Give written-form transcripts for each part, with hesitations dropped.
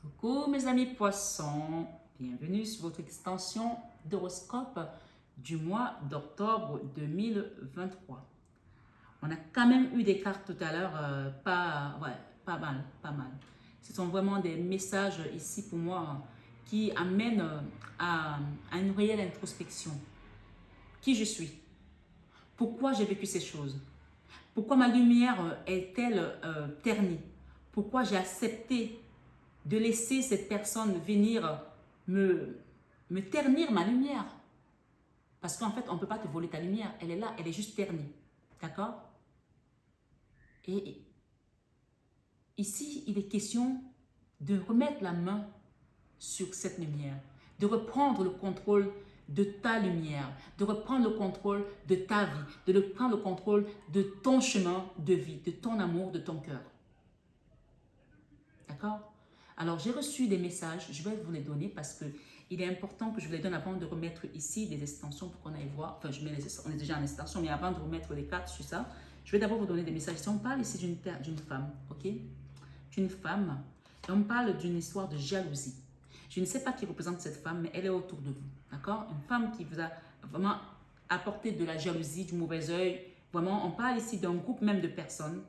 Coucou mes amis poissons, bienvenue sur votre extension d'horoscope du mois d'octobre 2023. On a quand même eu des cartes tout à l'heure, pas mal, pas mal. Ce sont vraiment des messages ici pour moi qui amènent à une réelle introspection. Qui je suis? Pourquoi j'ai vécu ces choses? Pourquoi ma lumière est-elle ternie? Pourquoi j'ai accepté de laisser cette personne venir me, me ternir ma lumière? Parce qu'en fait, on ne peut pas te voler ta lumière. Elle est là, elle est juste ternie. D'accord? Et ici, il est question de remettre la main sur cette lumière, de reprendre le contrôle de ta lumière, de reprendre le contrôle de ta vie, de reprendre le contrôle de ton chemin de vie, de ton amour, de ton cœur. D'accord? Alors, j'ai reçu des messages, je vais vous les donner parce que il est important que je vous les donne avant de remettre ici des extensions pour qu'on aille voir. Enfin, on est déjà en extension, mais avant de remettre les cartes sur ça, je vais d'abord vous donner des messages. Si on parle ici d'une femme, ok? D'une femme, et on parle d'une histoire de jalousie. Je ne sais pas qui représente cette femme, mais elle est autour de vous, d'accord? Une femme qui vous a vraiment apporté de la jalousie, du mauvais œil. Vraiment, on parle ici d'un groupe même de personnes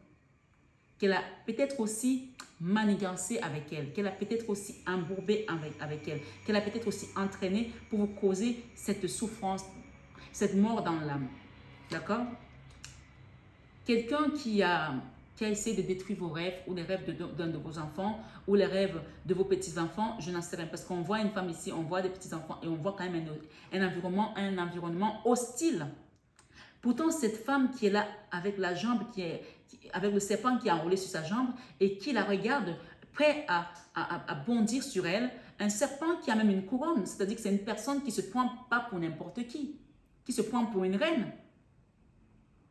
qu'elle a peut-être aussi manigancé avec elle, qu'elle a peut-être aussi embourbé avec elle, qu'elle a peut-être aussi entraîné pour vous causer cette souffrance, cette mort dans l'âme. D'accord? Quelqu'un qui a essayé de détruire vos rêves ou les rêves d'un de vos enfants ou les rêves de vos petits-enfants, je n'en sais rien. Parce qu'on voit une femme ici, on voit des petits-enfants et on voit quand même un environnement hostile. Pourtant, cette femme qui est là avec la jambe, avec le serpent qui est enroulé sur sa jambe et qui la regarde, prêt à bondir sur elle, un serpent qui a même une couronne, c'est-à-dire que c'est une personne qui ne se prend pas pour n'importe qui se prend pour une reine.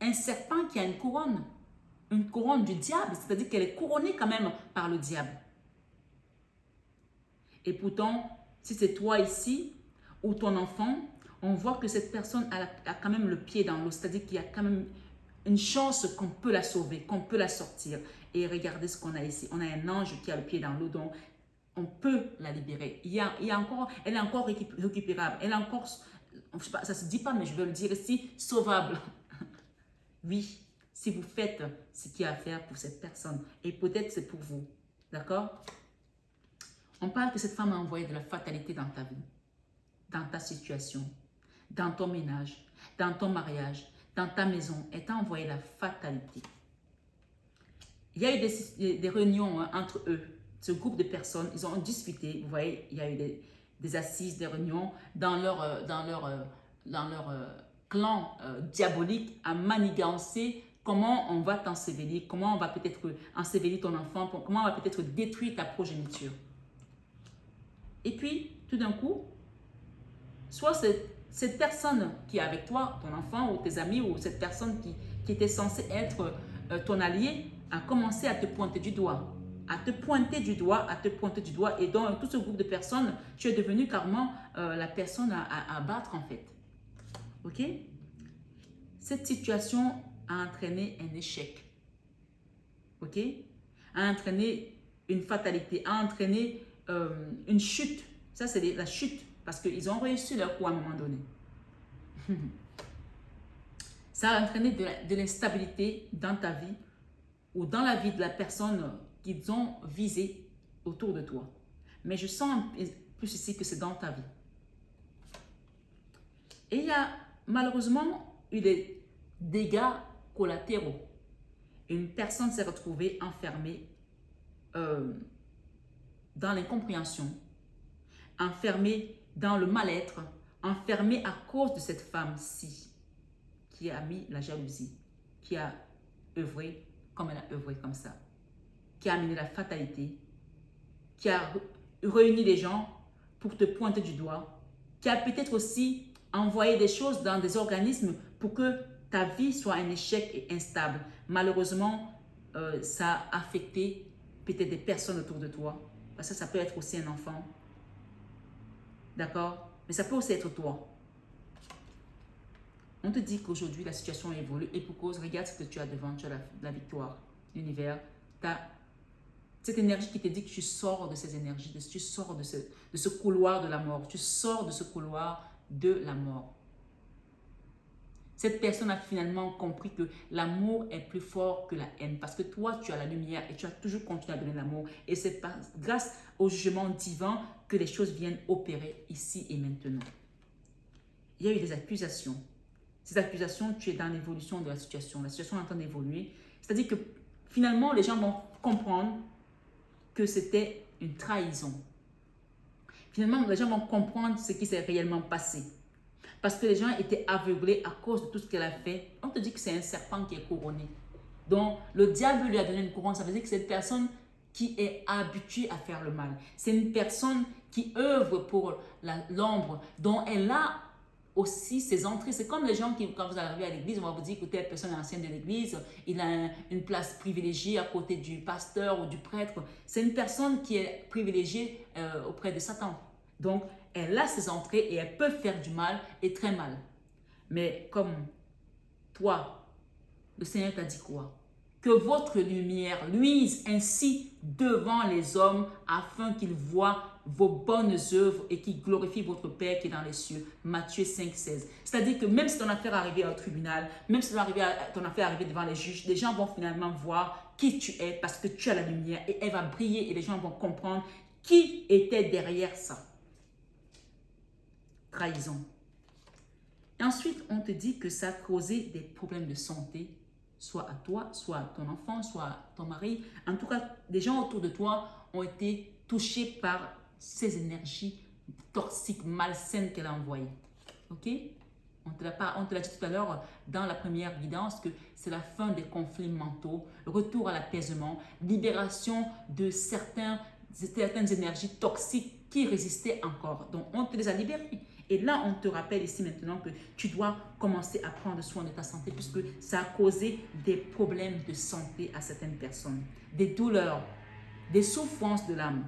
Un serpent qui a une couronne du diable, c'est-à-dire qu'elle est couronnée quand même par le diable. Et pourtant, si c'est toi ici ou ton enfant, on voit que cette personne a quand même le pied dans l'eau, c'est-à-dire qu'il y a quand même une chance qu'on peut la sauver, qu'on peut la sortir. Et regardez ce qu'on a ici. On a un ange qui a le pied dans l'eau, donc on peut la libérer. Elle est encore récupérable. Elle est encore, je sais pas, ça ne se dit pas, mais je vais le dire ici, sauvable. Oui, si vous faites ce qu'il y a à faire pour cette personne. Et peut-être c'est pour vous. D'accord? On parle que cette femme a envoyé de la fatalité dans ta vie, dans ta situation, dans ton ménage, dans ton mariage, dans ta maison. Elle t'a envoyé la fatalité. Il y a eu des réunions entre eux, ce groupe de personnes, ils ont discuté. Vous voyez, il y a eu des assises, des réunions dans leur clan diabolique à manigancer comment on va t'ensevelir, comment on va peut-être ensevelir ton enfant, comment on va peut-être détruire ta progéniture. Et puis, tout d'un coup, soit cette personne qui est avec toi, ton enfant ou tes amis, ou cette personne qui était censée être ton allié, a commencé à te pointer du doigt. À te pointer du doigt, à te pointer du doigt. Et dans tout ce groupe de personnes, tu es devenu carrément la personne à battre en fait. Ok? Cette situation a entraîné un échec. Ok? A entraîné une fatalité, a entraîné une chute. Ça, c'est la chute. Parce qu'ils ont réussi leur coup à un moment donné. Ça a entraîné de l'instabilité dans ta vie ou dans la vie de la personne qu'ils ont visée autour de toi. Mais je sens plus ici que c'est dans ta vie. Et il y a malheureusement eu des dégâts collatéraux. Une personne s'est retrouvée enfermée dans l'incompréhension, enfermée dans le mal-être, enfermée à cause de cette femme-ci qui a mis la jalousie, qui a œuvré comme elle a œuvré comme ça, qui a amené la fatalité, qui a réuni les gens pour te pointer du doigt, qui a peut-être aussi envoyé des choses dans des organismes pour que ta vie soit un échec et instable. Malheureusement, ça a affecté peut-être des personnes autour de toi, parce que ça peut être aussi un enfant, d'accord? Mais ça peut aussi être toi. On te dit qu'aujourd'hui, la situation évolue et pour cause, regarde ce que tu as devant, tu as la victoire. L'univers t'a Cette énergie qui te dit que tu sors de ces énergies, tu sors de ce couloir de la mort. Tu sors de ce couloir de la mort. Cette personne a finalement compris que l'amour est plus fort que la haine. Parce que toi, tu as la lumière et tu as toujours continué à donner l'amour. Et c'est grâce au jugement divin que les choses viennent opérer ici et maintenant. Il y a eu des accusations. Ces accusations, tu es dans l'évolution de la situation. La situation est en train d'évoluer. C'est-à-dire que finalement, les gens vont comprendre que c'était une trahison. Finalement, les gens vont comprendre ce qui s'est réellement passé. Parce que les gens étaient aveuglés à cause de tout ce qu'elle a fait. On te dit que c'est un serpent qui est couronné. Donc, le diable lui a donné une couronne. Ça veut dire que c'est une personne qui est habituée à faire le mal. C'est une personne qui œuvre pour l'ombre, dont elle a aussi ses entrées. C'est comme les gens qui, quand vous arrivez à l'église, on va vous dire que telle personne est ancienne de l'église, il a une place privilégiée à côté du pasteur ou du prêtre. C'est une personne qui est privilégiée auprès de Satan. Donc, elle a ses entrées et elle peut faire du mal et très mal. Mais comme toi, le Seigneur t'a dit quoi? Que votre lumière luise ainsi devant les hommes afin qu'ils voient vos bonnes œuvres et qu'ils glorifient votre Père qui est dans les cieux. Matthieu 5, 16. C'est-à-dire que même si ton affaire arrive au tribunal, même si ton affaire arrive devant les juges, les gens vont finalement voir qui tu es parce que tu as la lumière et elle va briller et les gens vont comprendre qui était derrière ça. Trahison. Et ensuite, on te dit que ça a causé des problèmes de santé, soit à toi, soit à ton enfant, soit à ton mari. En tout cas, des gens autour de toi ont été touchés par ces énergies toxiques, malsaines qu'elle a envoyées. Ok? On te l'a dit tout à l'heure dans la première guidance que c'est la fin des conflits mentaux, retour à l'apaisement, libération de certaines énergies toxiques qui résistaient encore. Donc, on te les a libérées. Et là, on te rappelle ici maintenant que tu dois commencer à prendre soin de ta santé puisque ça a causé des problèmes de santé à certaines personnes. Des douleurs, des souffrances de l'âme.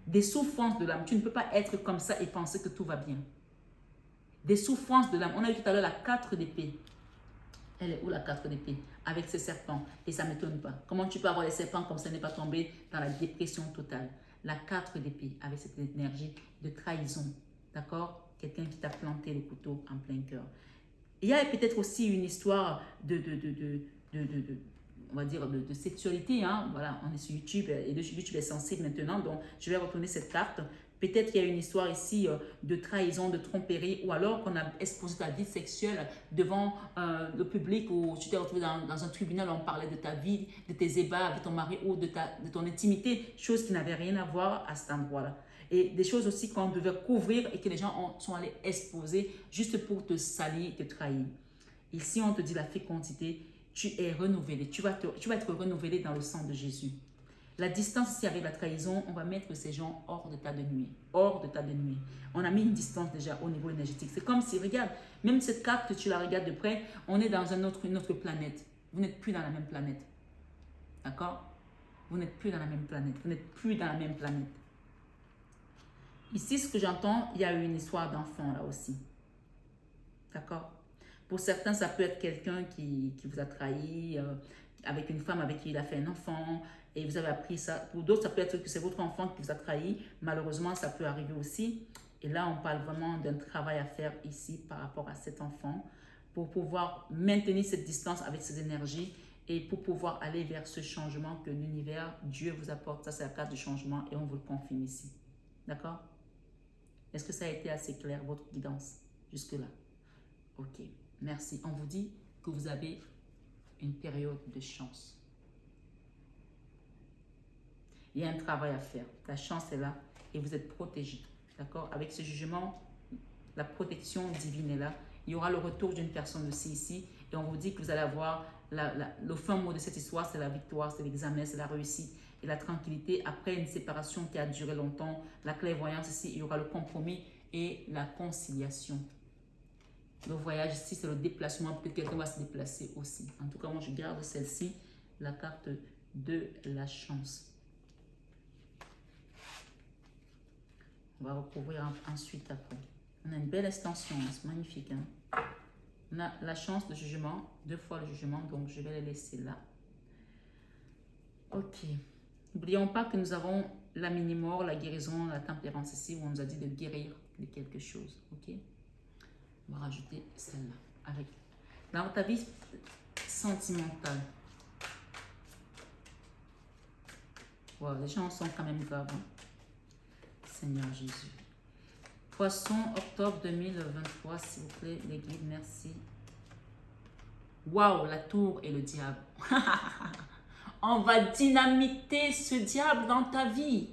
Des souffrances de l'âme. Tu ne peux pas être comme ça et penser que tout va bien. Des souffrances de l'âme. On a vu tout à l'heure la 4 d'épée. Elle est où la 4 d'épée? Avec ses serpents. Et ça ne m'étonne pas. Comment tu peux avoir les serpents comme ça n'est pas tombé dans la dépression totale? La 4 d'épée avec cette énergie de trahison. D'accord? Quelqu'un qui t'a planté le couteau en plein cœur. Il y a peut-être aussi une histoire on va dire, de sexualité. Hein? Voilà, on est sur YouTube et YouTube est sensible maintenant. Donc, je vais retourner cette carte. Peut-être qu'il y a une histoire ici de trahison, de tromperie, ou alors qu'on a exposé ta vie sexuelle devant le public, ou tu t'es retrouvé dans un tribunal où on parlait de ta vie, de tes ébats avec ton mari ou de ton intimité, chose qui n'avait rien à voir à cet endroit-là. Et des choses aussi qu'on devait couvrir et que les gens sont allés exposer juste pour te salir, te trahir. Ici, on te dit la fécondité, tu es renouvelé, tu vas être renouvelé dans le sang de Jésus. La distance ici avec la trahison, on va mettre ces gens hors de ta de nuit. Hors de ta de nuit. On a mis une distance déjà au niveau énergétique. C'est comme si, regarde, même cette carte, tu la regardes de près, on est dans une autre planète. Vous n'êtes plus dans la même planète. D'accord? Vous n'êtes plus dans la même planète. Vous n'êtes plus dans la même planète. Ici, ce que j'entends, il y a eu une histoire d'enfant là aussi. D'accord? Pour certains, ça peut être quelqu'un qui vous a trahi, avec une femme avec qui il a fait un enfant, et vous avez appris ça. Pour d'autres, ça peut être que c'est votre enfant qui vous a trahi. Malheureusement, ça peut arriver aussi. Et là, on parle vraiment d'un travail à faire ici par rapport à cet enfant pour pouvoir maintenir cette distance avec ces énergies et pour pouvoir aller vers ce changement que l'univers, Dieu vous apporte. Ça, c'est la carte du changement et on vous le confirme ici. D'accord? Est-ce que ça a été assez clair, votre guidance, jusque-là? Ok, merci. On vous dit que vous avez une période de chance. Il y a un travail à faire. La chance est là et vous êtes protégé. D'accord? Avec ce jugement, la protection divine est là. Il y aura le retour d'une personne aussi ici et on vous dit que vous allez avoir le fin mot de cette histoire, c'est la victoire, c'est l'examen, c'est la réussite et la tranquillité. Après une séparation qui a duré longtemps, la clairvoyance ici, il y aura le compromis et la conciliation. Le voyage ici, c'est le déplacement. Peut-être quelqu'un va se déplacer aussi. En tout cas, moi, je garde celle-ci, la carte de la chance. On va recouvrir ensuite après. On a une belle extension, c'est magnifique. Hein? On a la chance de jugement, 2 fois le jugement, donc je vais les laisser là. Ok. N'oublions pas que nous avons la mini-mort, la guérison, la tempérance ici, où on nous a dit de guérir de quelque chose. Ok? On va rajouter celle-là. Avec. Dans ta vie sentimentale. Wow, les gens sont quand même graves. Hein? Seigneur Jésus. Poisson, octobre 2023, s'il vous plaît, les guides, merci. Waouh, la tour et le diable. On va dynamiter ce diable dans ta vie.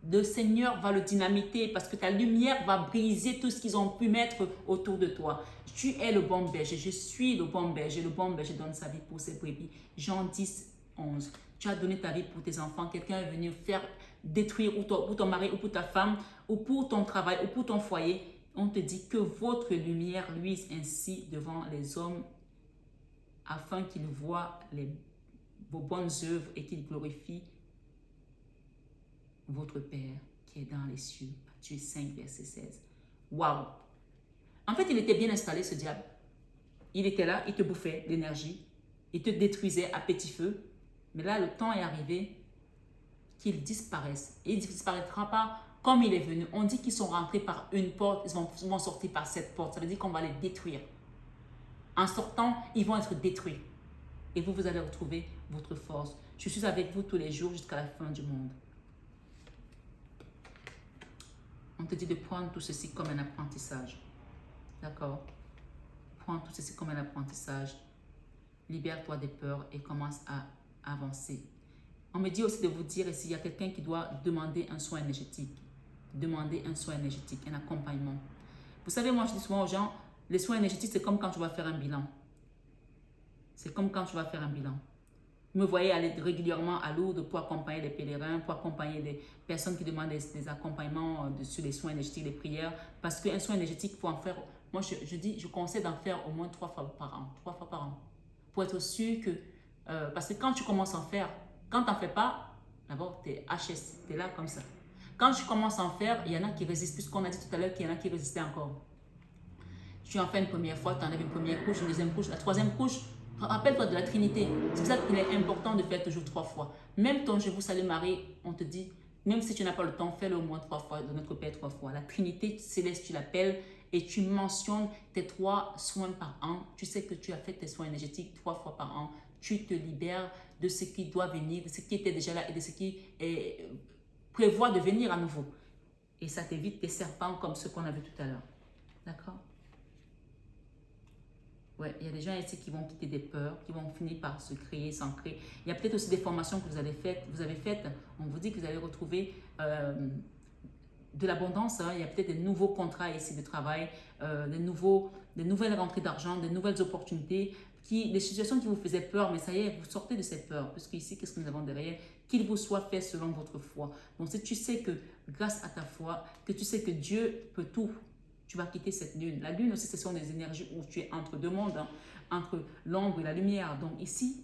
Le Seigneur va le dynamiter parce que ta lumière va briser tout ce qu'ils ont pu mettre autour de toi. Tu es le bon berger, je suis le bon berger donne sa vie pour ses brebis. Jean 10, 11. Tu as donné ta vie pour tes enfants, quelqu'un est venu faire détruire ou pour ton mari ou pour ta femme ou pour ton travail ou pour ton foyer. On te dit que votre lumière luise ainsi devant les hommes afin qu'ils voient vos bonnes œuvres et qu'ils glorifient votre Père qui est dans les cieux. Matthieu 5, verset 16. Waouh! En fait, il était bien installé, ce diable. Il était là, il te bouffait l'énergie, il te détruisait à petit feu. Mais là, le temps est arrivé qu'il disparaisse. Et il ne disparaîtra pas comme il est venu. On dit qu'ils sont rentrés par une porte, ils vont sortir par cette porte. Ça veut dire qu'on va les détruire. En sortant, ils vont être détruits. Et vous, vous allez retrouver votre force. Je suis avec vous tous les jours jusqu'à la fin du monde. On te dit de prendre tout ceci comme un apprentissage. D'accord? Prends tout ceci comme un apprentissage. Libère-toi des peurs et commence à avancer. On me dit aussi de vous dire s'il y a quelqu'un qui doit demander un soin énergétique. Demander un soin énergétique, un accompagnement. Vous savez, moi je dis souvent aux gens, les soins énergétiques, c'est comme quand tu vas faire un bilan. C'est comme quand tu vas faire un bilan. Vous me voyez aller régulièrement à Lourdes pour accompagner les pèlerins, pour accompagner les personnes qui demandent des accompagnements sur les soins énergétiques, les prières. Parce qu'un soin énergétique, il faut en faire, moi je conseille d'en faire au moins 3 fois par an. 3 fois par an. Pour être sûr que, parce que quand tu commences à en faire, quand tu n'en fais pas, d'abord tu es HS, tu es là comme ça. Quand tu commences à en faire, il y en a qui résistent, puisqu'on a dit tout à l'heure qu'il y en a qui résistaient encore. Tu en fais une première fois, tu enlèves une première couche, une deuxième couche, la troisième couche. Rappelle-toi de la Trinité. C'est pour ça qu'il est important de faire toujours 3 fois. Même ton Je vous salue Marie, on te dit, même si tu n'as pas le temps, fais-le au moins 3 fois, de notre Père 3 fois. La Trinité céleste, tu l'appelles et tu mentionnes tes 3 soins par an. Tu sais que tu as fait tes soins énergétiques 3 fois par an. Tu te libères de ce qui doit venir, de ce qui était déjà là et de ce qui prévoit de venir à nouveau. Et ça t'évite des serpents comme ceux qu'on a vu tout à l'heure. D'accord? Ouais, il y a des gens ici qui vont quitter des peurs, qui vont finir par se créer, s'ancrer. Il y a peut-être aussi des formations que vous avez faites. On vous dit que vous allez retrouver de l'abondance. Hein. Il y a peut-être des nouveaux contrats ici de travail, des nouvelles rentrées d'argent, des nouvelles opportunités, des situations qui vous faisaient peur. Mais ça y est, vous sortez de cette peur. Parce qu'ici, qu'est-ce que nous avons derrière? Qu'il vous soit fait selon votre foi. Donc, si tu sais que grâce à ta foi, que tu sais que Dieu peut tout, tu vas quitter cette lune. La lune aussi, ce sont des énergies où tu es entre deux mondes, hein, entre l'ombre et la lumière. Donc ici,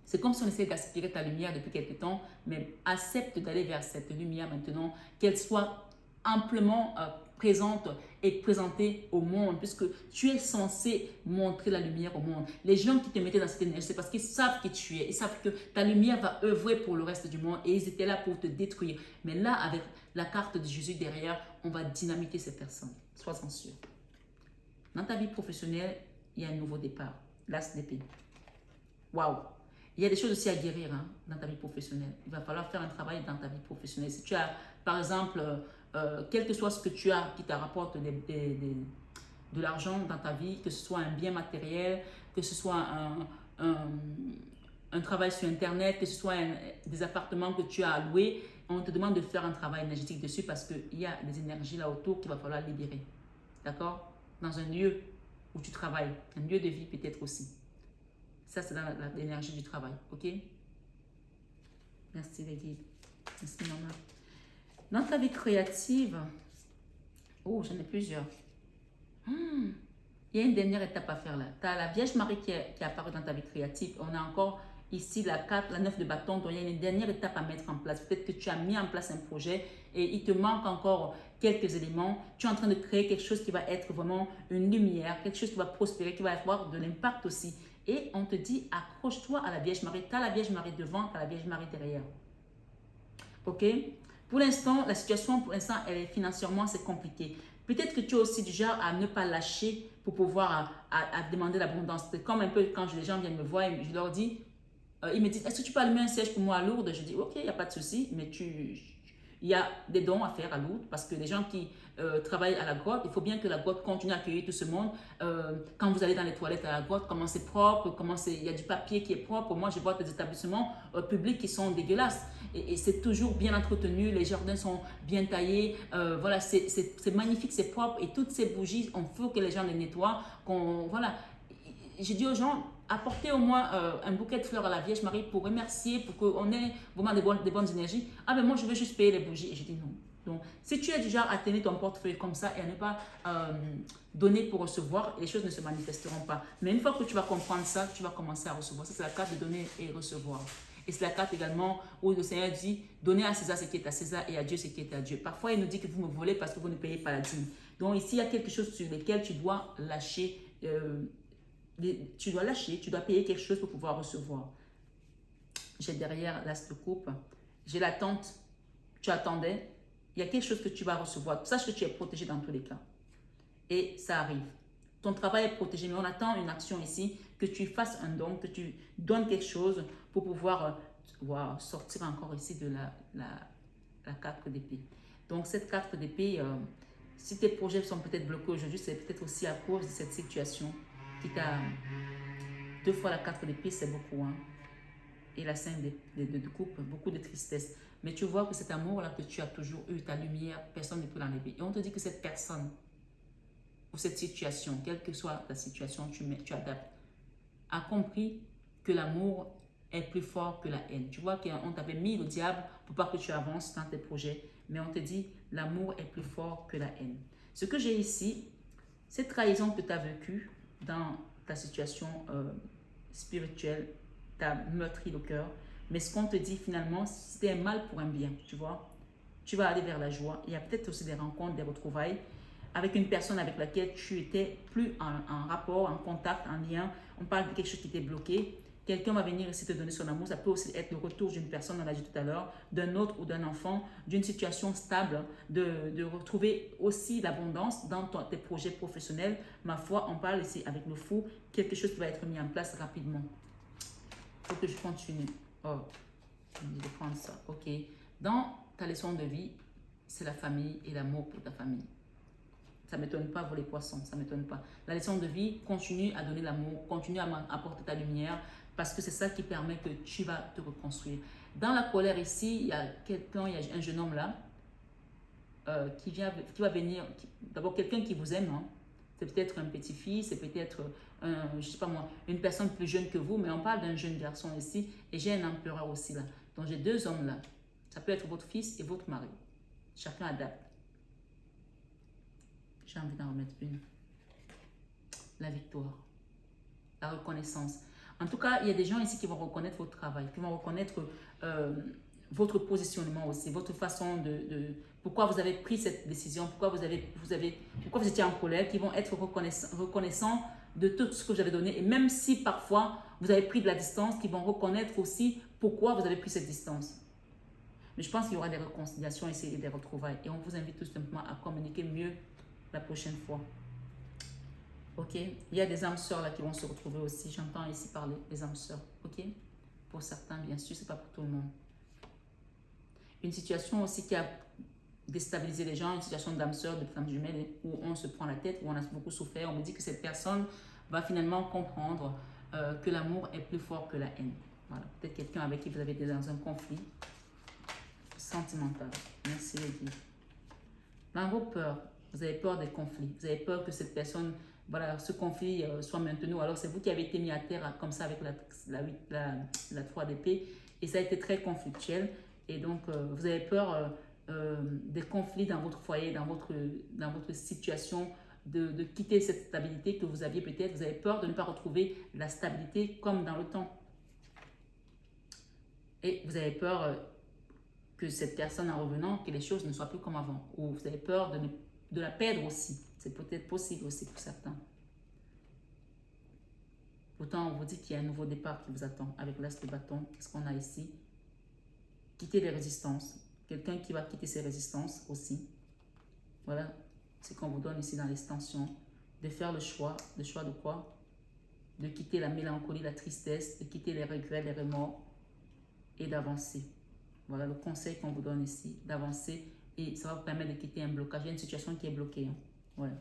c'est comme si on essayait d'aspirer ta lumière depuis quelque temps, mais accepte d'aller vers cette lumière maintenant, qu'elle soit amplement présente et présentée au monde, puisque tu es censé montrer la lumière au monde. Les gens qui te mettaient dans cette énergie, c'est parce qu'ils savent qui tu es. Ils savent que ta lumière va œuvrer pour le reste du monde et ils étaient là pour te détruire. Mais là, avec la carte de Jésus derrière, on va dynamiter ces personnes. Sois-en sûr. Dans ta vie professionnelle, il y a un nouveau départ. L'as d'épée. Waouh! Il y a des choses aussi à guérir hein, dans ta vie professionnelle. Il va falloir faire un travail dans ta vie professionnelle. Si tu as, par exemple, quel que soit ce que tu as qui te rapporte de l'argent dans ta vie, que ce soit un bien matériel, que ce soit un travail sur Internet, que ce soit des appartements que tu as à louer, on te demande de faire un travail énergétique dessus parce qu'il y a des énergies là autour qu'il va falloir libérer. D'accord? Dans un lieu où tu travailles, un lieu de vie peut-être aussi. Ça, c'est dans l'énergie du travail. OK? Merci les guides. Merci maman. Dans ta vie créative, oh, j'en ai plusieurs. Il y a une dernière étape à faire là. Tu as la Vierge Marie qui apparaît dans ta vie créative. On a encore ici la 4, la 9 de bâton. Donc, il y a une dernière étape à mettre en place. Peut-être que tu as mis en place un projet et il te manque encore quelques éléments. Tu es en train de créer quelque chose qui va être vraiment une lumière, quelque chose qui va prospérer, qui va avoir de l'impact aussi. Et on te dit, accroche-toi à la Vierge Marie. Tu as la Vierge Marie devant, tu as la Vierge Marie derrière. Ok? Pour l'instant, la situation, pour l'instant, elle est financièrement, c'est compliqué. Peut-être que tu es aussi du genre à ne pas lâcher pour pouvoir à demander l'abondance. C'est comme un peu quand les gens viennent me voir et je leur dis, ils me disent, est-ce que tu peux allumer un siège pour moi à Lourdes? Je dis, ok, il n'y a pas de souci, mais il y a des dons à faire à Lourdes parce que les gens qui travaillent à la grotte, il faut bien que la grotte continue à accueillir tout ce monde. Quand vous allez dans les toilettes à la grotte, comment c'est propre, il y a du papier qui est propre. Moi, je vois des établissements publics qui sont dégueulasses. Et c'est toujours bien entretenu, les jardins sont bien taillés, voilà, c'est magnifique, c'est propre. Et toutes ces bougies, on faut que les gens les nettoient. Voilà. J'ai dit aux gens, apportez au moins un bouquet de fleurs à la Vierge Marie pour remercier, pour qu'on ait vraiment des bonnes énergies. Ah ben moi, je veux juste payer les bougies. Et j'ai dit non. Donc, si tu es du genre à tenir ton portefeuille comme ça et à ne pas donner pour recevoir, les choses ne se manifesteront pas. Mais une fois que tu vas comprendre ça, tu vas commencer à recevoir. Ça, c'est la carte de donner et recevoir. Et c'est la carte également où le Seigneur dit, donnez à César ce qui est à César et à Dieu ce qui est à Dieu. Parfois, il nous dit que vous me volez parce que vous ne payez pas la dîme. Donc ici, il y a quelque chose sur lequel tu dois lâcher. Tu dois payer quelque chose pour pouvoir recevoir. J'ai derrière l'as de coupe. J'ai l'attente. Tu attendais. Il y a quelque chose que tu vas recevoir. Sache que tu es protégé dans tous les cas. Et ça arrive. Ton travail est protégé, mais on attend une action ici, que tu fasses un don, que tu donnes quelque chose pour pouvoir sortir encore ici de la 4 d'épée. Donc cette 4 d'épée, si tes projets sont peut-être bloqués aujourd'hui, c'est peut-être aussi à cause de cette situation qui t'a... 2 fois la 4 d'épée, c'est beaucoup. Hein? Et la 5 de coupe, beaucoup de tristesse. Mais tu vois que cet amour-là que tu as toujours eu, ta lumière, personne ne peut l'enlever. Et on te dit que cette personne, ou cette situation, quelle que soit ta situation, tu adaptes, a compris que l'amour est plus fort que la haine. Tu vois qu'on t'avait mis le diable pour pas que tu avances dans tes projets, mais on te dit l'amour est plus fort que la haine. Ce que j'ai ici, cette trahison que tu as vécue dans ta situation spirituelle, t'a meurtri le cœur, mais ce qu'on te dit finalement, c'était un mal pour un bien, tu vois. Tu vas aller vers la joie. Il y a peut-être aussi des rencontres, des retrouvailles avec une personne avec laquelle tu étais plus en rapport, en contact, en lien. On parle de quelque chose qui t'est bloqué. Quelqu'un va venir ici te donner son amour. Ça peut aussi être le retour d'une personne, on l'a dit tout à l'heure, d'un autre ou d'un enfant, d'une situation stable, de retrouver aussi l'abondance dans tes projets professionnels. Ma foi, on parle ici avec le fou, quelque chose qui va être mis en place rapidement. Il faut que je continue. Oh, je me dis de prendre ça. Ok. Dans ta leçon de vie, c'est la famille et l'amour pour ta famille. Ça ne m'étonne pas, vous les poissons, ça ne m'étonne pas. La leçon de vie, continue à donner l'amour, continue à apporter ta lumière, parce que c'est ça qui permet que tu vas te reconstruire. Dans la colère ici, il y a quelqu'un, il y a un jeune homme là, qui va venir, d'abord quelqu'un qui vous aime, hein. C'est peut-être un petit-fils, c'est peut-être, je ne sais pas moi, une personne plus jeune que vous, mais on parle d'un jeune garçon ici, et j'ai un empereur aussi là. Donc j'ai 2 hommes là. Ça peut être votre fils et votre mari. Chacun adapte. J'ai envie d'en remettre une. La victoire, la reconnaissance. En tout cas, il y a des gens ici qui vont reconnaître votre travail, qui vont reconnaître votre positionnement aussi, votre façon pourquoi vous avez pris cette décision, pourquoi vous étiez en colère, qui vont être reconnaissants de tout ce que vous avez donné. Et même si parfois vous avez pris de la distance, qui vont reconnaître aussi pourquoi vous avez pris cette distance. Mais je pense qu'il y aura des réconciliations ici et des retrouvailles. Et on vous invite tout simplement à communiquer mieux la prochaine fois. Ok? Il y a des âmes sœurs là qui vont se retrouver aussi. J'entends ici parler des âmes sœurs. Ok? Pour certains, bien sûr, ce n'est pas pour tout le monde. Une situation aussi qui a déstabilisé les gens, une situation d'âme sœur, de femme jumelle, où on se prend la tête, où on a beaucoup souffert. On me dit que cette personne va finalement comprendre que l'amour est plus fort que la haine. Voilà. Peut-être quelqu'un avec qui vous avez été dans un conflit sentimental. Merci les guides. Dans vos peurs, vous avez peur des conflits. Vous avez peur que cette personne, voilà, ce conflit soit maintenu. Ou alors c'est vous qui avez été mis à terre comme ça avec la 3 d'épée. Et ça a été très conflictuel. Et donc, vous avez peur des conflits dans votre foyer, dans votre situation, de quitter cette stabilité que vous aviez peut-être. Vous avez peur de ne pas retrouver la stabilité comme dans le temps. Et vous avez peur que cette personne en revenant, que les choses ne soient plus comme avant. Ou vous avez peur de la perdre aussi. C'est peut-être possible aussi pour certains. Pourtant, on vous dit qu'il y a un nouveau départ qui vous attend avec l'as de bâton. Qu'est-ce qu'on a ici? Quitter les résistances. Quelqu'un qui va quitter ses résistances aussi. Voilà ce qu'on vous donne ici dans l'extension. De faire le choix. Le choix de quoi? De quitter la mélancolie, la tristesse, de quitter les regrets, les remords et d'avancer. Voilà le conseil qu'on vous donne ici, d'avancer et ça va vous permettre de quitter un blocage. Il y a une situation qui est bloquée. Hein. Voilà.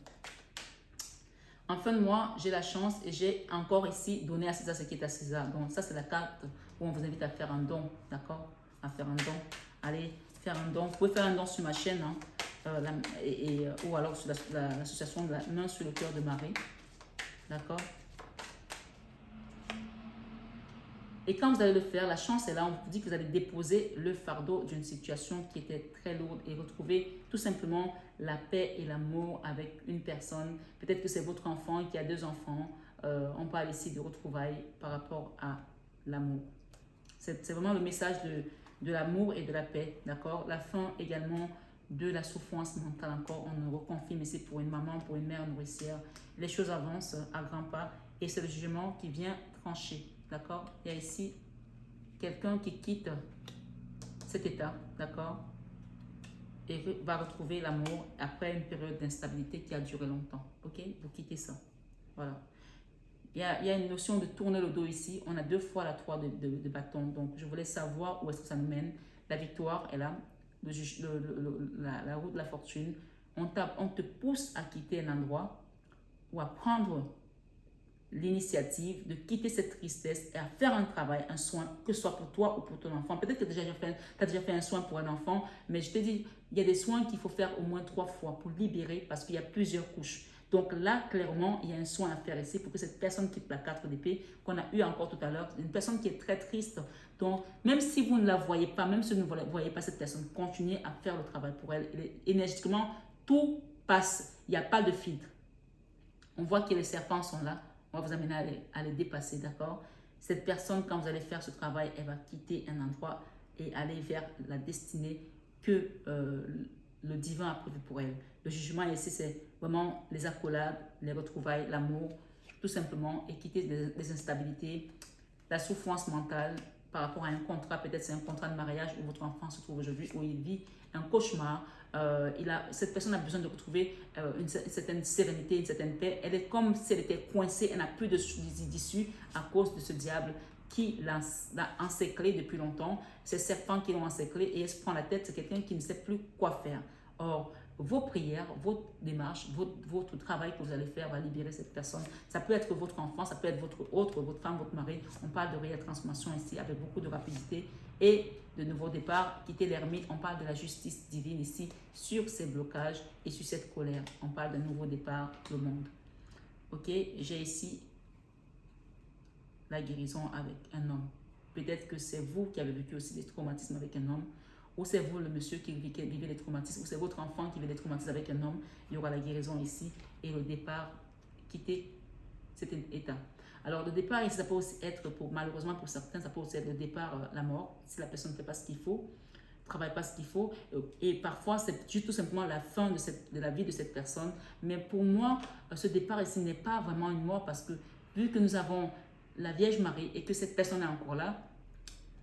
En fin de mois, j'ai la chance et j'ai encore ici donné à César ce qui est à César. Donc ça, c'est la carte où on vous invite à faire un don, d'accord? À faire un don. Allez, faire un don. Vous pouvez faire un don sur ma chaîne, hein, ou alors sur l'association de la main sur le cœur de Marie, d'accord? Et quand vous allez le faire, la chance est là, on vous dit que vous allez déposer le fardeau d'une situation qui était très lourde et retrouver tout simplement la paix et l'amour avec une personne. Peut-être que c'est votre enfant qui a 2 enfants. On parle ici de retrouvailles par rapport à l'amour. C'est vraiment le message de l'amour et de la paix, d'accord? La fin également de la souffrance mentale encore. On nous reconfirme ici pour une maman, pour une mère nourricière. Les choses avancent à grands pas et c'est le jugement qui vient trancher. D'accord? Il y a ici quelqu'un qui quitte cet état, d'accord? Et va retrouver l'amour après une période d'instabilité qui a duré longtemps. Ok? Vous quittez ça. Voilà. Il y a une notion de tourner le dos ici. On a 2 fois la 3 de bâton. Donc, je voulais savoir où est-ce que ça nous mène. La victoire est là. La route de la fortune. On te pousse à quitter un endroit ou à prendre l'initiative de quitter cette tristesse et à faire un travail, un soin, que ce soit pour toi ou pour ton enfant. Peut-être que tu as déjà fait un soin pour un enfant, mais je te dis, il y a des soins qu'il faut faire au moins 3 fois pour libérer parce qu'il y a plusieurs couches. Donc là, clairement, il y a un soin à faire ici pour que cette personne quitte la 4 d'épée qu'on a eu encore tout à l'heure, une personne qui est très triste. Donc, même si vous ne la voyez pas, même si vous ne voyez pas cette personne, continuez à faire le travail pour elle. Énergétiquement, tout passe. Il n'y a pas de filtre. On voit que les serpents sont là. On va vous amener à les dépasser, d'accord? Cette personne, quand vous allez faire ce travail, elle va quitter un endroit et aller vers la destinée que le divin a prévu pour elle. Le jugement ici, c'est vraiment les accolades, les retrouvailles, l'amour, tout simplement, et quitter les instabilités, la souffrance mentale par rapport à un contrat. Peut-être c'est un contrat de mariage où votre enfant se trouve aujourd'hui, où il vit un cauchemar. Cette personne a besoin de retrouver une certaine sérénité, une certaine paix. Elle est comme si elle était coincée, elle n'a plus d'issue à cause de ce diable qui l'a encerclé depuis longtemps. Ces serpents qui l'ont encerclé et elle se prend la tête, c'est quelqu'un qui ne sait plus quoi faire. Or, vos prières, votre démarche, votre travail que vous allez faire va libérer cette personne. Ça peut être votre enfant, ça peut être votre femme, votre mari. On parle de réelle transformation ici avec beaucoup de rapidité et de nouveau départ. Quitter l'ermite, on parle de la justice divine ici sur ces blocages et sur cette colère. On parle d'un nouveau départ, le monde. Ok, j'ai ici la guérison avec un homme. Peut-être que c'est vous qui avez vécu aussi des traumatismes avec un homme, ou c'est vous le monsieur qui vivait les traumatismes, ou c'est votre enfant qui vivait les traumatismes avec un homme. Il y aura la guérison ici et le départ, quitter cet état. Alors le départ, ça peut aussi être, malheureusement pour certains, ça peut aussi être le départ, la mort, si la personne ne fait pas ce qu'il faut, ne travaille pas ce qu'il faut, et parfois c'est juste tout simplement la fin de la vie de cette personne. Mais pour moi, ce départ ici n'est pas vraiment une mort parce que vu que nous avons la Vierge Marie et que cette personne est encore là,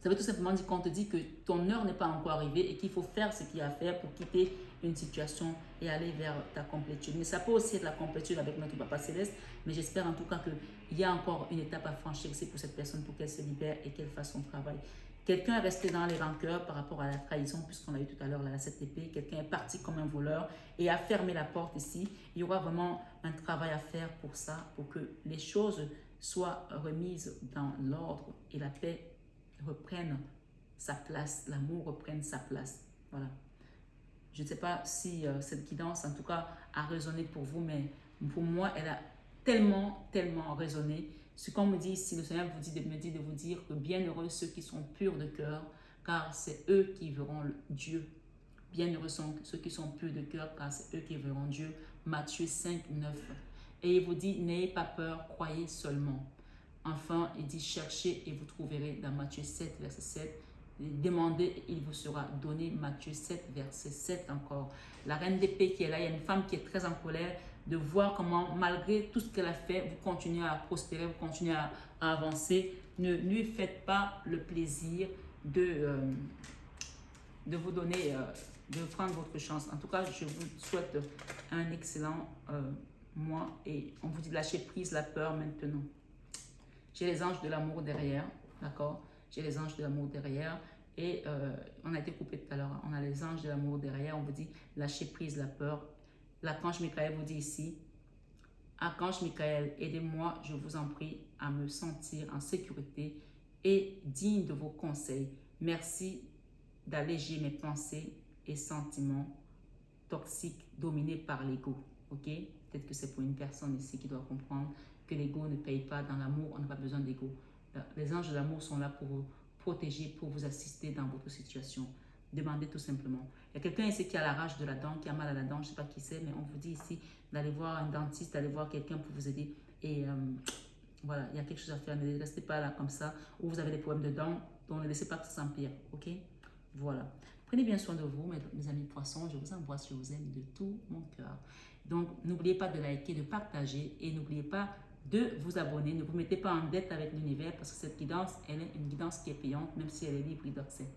ça veut tout simplement dire qu'on te dit que ton heure n'est pas encore arrivée et qu'il faut faire ce qu'il y a à faire pour quitter une situation et aller vers ta complétude. Mais ça peut aussi être la complétude avec notre Papa Céleste, mais j'espère en tout cas qu'il y a encore une étape à franchir ici pour cette personne pour qu'elle se libère et qu'elle fasse son travail. Quelqu'un est resté dans les rancœurs par rapport à la trahison, puisqu'on a eu tout à l'heure la 7 épée. Quelqu'un est parti comme un voleur et a fermé la porte ici. Il y aura vraiment un travail à faire pour ça, pour que les choses soient remises dans l'ordre et la paix reprenne sa place, l'amour reprenne sa place. Voilà. Je ne sais pas si cette guidance, en tout cas, a résonné pour vous, mais pour moi, elle a tellement, tellement résonné. Ce qu'on me dit ici, le Seigneur me dit de vous dire que bienheureux ceux qui sont purs de cœur, car c'est eux qui verront Dieu. Bienheureux sont ceux qui sont purs de cœur, car c'est eux qui verront Dieu. Matthieu 5, 9. Et il vous dit, n'ayez pas peur, croyez seulement. Enfin, il dit, cherchez et vous trouverez dans Matthieu 7, verset 7. Demandez, il vous sera donné. Matthieu 7, verset 7 encore. La reine d'épée qui est là, il y a une femme qui est très en colère de voir comment, malgré tout ce qu'elle a fait, vous continuez à prospérer, vous continuez à avancer. Ne lui faites pas le plaisir de de vous donner, de prendre votre chance. En tout cas, je vous souhaite un excellent mois et on vous dit lâcher prise la peur maintenant. J'ai les anges de l'amour derrière, d'accord? J'ai les anges de l'amour derrière et on a été coupé tout à l'heure. On a les anges de l'amour derrière, on vous dit lâcher prise la peur. L'archange Michael vous dit ici, archange Michael, aidez-moi, je vous en prie, à me sentir en sécurité et digne de vos conseils. Merci d'alléger mes pensées et sentiments toxiques dominés par l'ego. Ok? Peut-être que c'est pour une personne ici qui doit comprendre que l'ego ne paye pas. Dans l'amour, on n'a pas besoin d'ego. Les anges de l'amour sont là pour vous protéger, pour vous assister dans votre situation. Demandez tout simplement. Il y a quelqu'un ici qui a la rage de la dent, qui a mal à la dent, je ne sais pas qui c'est, mais on vous dit ici d'aller voir un dentiste, d'aller voir quelqu'un pour vous aider. Et voilà, il y a quelque chose à faire. Ne restez pas là comme ça, ou vous avez des problèmes de dents, donc ne laissez pas que ça s'empire, ok? Voilà. Prenez bien soin de vous, mes amis poissons. Je vous embrasse, je vous aime de tout mon cœur. Donc, n'oubliez pas de liker, de partager et n'oubliez pas de vous abonner. Ne vous mettez pas en dette avec l'univers parce que cette guidance, elle est une guidance qui est payante, même si elle est libre d'accès.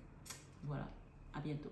Voilà. À bientôt.